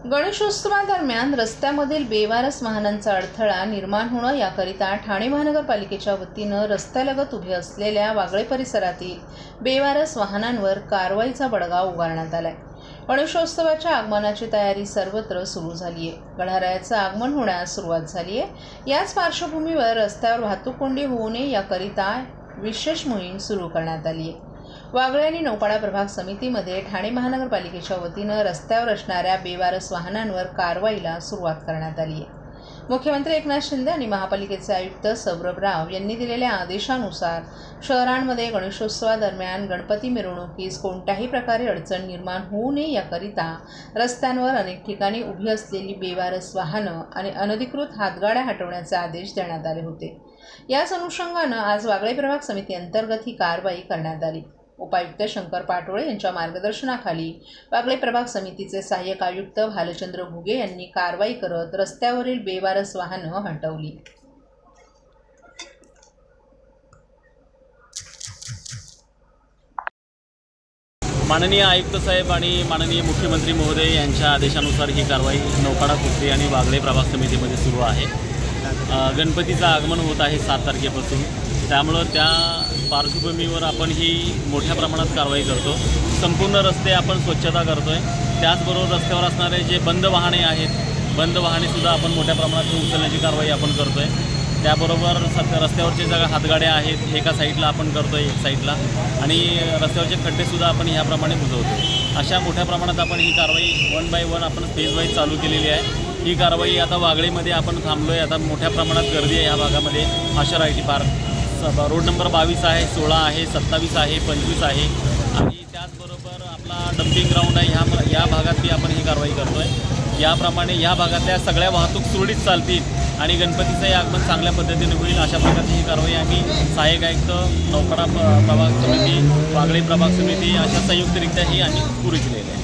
गणेशोत्सवादरम्यान रस्त्यामधील बेवारस वाहनांचा अडथळा निर्माण होणं याकरिता ठाणे महानगरपालिकेच्या वतीनं रस्त्यालगत उभे असलेल्या वागळे परिसरातील बेवारस वाहनांवर कारवाईचा बडगा उगारण्यात आलाय। गणेशोत्सवाच्या आगमनाची तयारी सर्वत्र सुरू झाली आहे। गणरायाचं आगमन होण्यास सुरुवात झाली आहे। याच पार्श्वभूमीवर रस्त्यावर वाहतूक कोंडी होऊ नये याकरिता विशेष मोहीम सुरू करण्यात आली आहे। वागळे आणि नौपाडा प्रभाग समितीमध्ये ठाणे महानगरपालिकेच्या वतीनं रस्त्यावर असणाऱ्या बेवारस वाहनांवर कारवाईला सुरुवात करण्यात आली आहे। मुख्यमंत्री एकनाथ शिंदे आणि महापालिकेचे आयुक्त सौरभ राव यांनी दिलेल्या आदेशानुसार शहरांमध्ये गणेशोत्सवादरम्यान गणपती मिरवणुकीस कोणत्याही प्रकारे अडचण निर्माण होऊ नये याकरिता रस्त्यांवर अनेक ठिकाणी उभी असलेली बेवारस वाहनं आणि अनधिकृत हातगाड्या हटवण्याचे आदेश देण्यात आले होते। याच अनुषंगानं आज वागळे प्रभाग समिती अंतर्गत ही कारवाई करण्यात आली। उपायुक्त शंकर पाटोळे यांच्या मार्गदर्शनाखाली वागळे प्रभाग समितीचे सहाय्यक आयुक्त भालचंद्र घुगे यांनी कारवाई करत रस्त्यावरील बेवारस वाहनं हटवली। माननीय आयुक्त साहेब आणि माननीय मुख्यमंत्री महोदय यांच्या आदेशानुसार ही कारवाई नौपाडा खुर्द आणि वागळे प्रभाग समितीमध्ये सुरू आहे। गणपतीचं आगमन होत आहे 7 तारखेपासून, त्यामुळं त्या पार्श्वभूमीवर आपण ही मोठ्या प्रमाणात कारवाई करतो। संपूर्ण रस्ते आपण स्वच्छता करतो आहे। त्याचबरोबर रस्त्यावर असणारे जे बंद वाहने आहेत, बंद वाहनेसुद्धा आपण मोठ्या प्रमाणात उचलण्याची कारवाई आपण करतो आहे। त्याबरोबर रस्त्यावरचे ज्या हातगाड्या आहेत एका साईडला आपण करतो आहे, एक साईडला, आणि रस्त्यावरचे खड्डेसुद्धा आपण ह्याप्रमाणे बुजवतो। अशा मोठ्या प्रमाणात आपण ही कारवाई 1 बाय 1 आपण फेज वाईज चालू केलेली आहे। ही कारवाई आता वागळेमध्ये आपण थांबलो आहे। आता मोठ्या प्रमाणात गर्दी आहे ह्या भागामध्ये। आशा IT पार्क रोड नंबर 22 आहे, 16 आहे, 27 आहे, 25 आहे, आणि त्याचबरोबर आपला डम्पिंग ग्राउंड आहे। या भागातही आपण ही कारवाई करतो आहे। याप्रमाणे या भागातल्या सगळ्या वाहतूक सुरळीत चालतील आणि गणपतीचंही आगमन चांगल्या पद्धतीने होईल अशा प्रकारची ही कारवाई आम्ही सहाय्यक आयुक्त नौपाडा प्रभाग समिती, वागळे प्रभाग समिती अशा संयुक्तरित्या ही आम्ही पुरी केलेली आहे।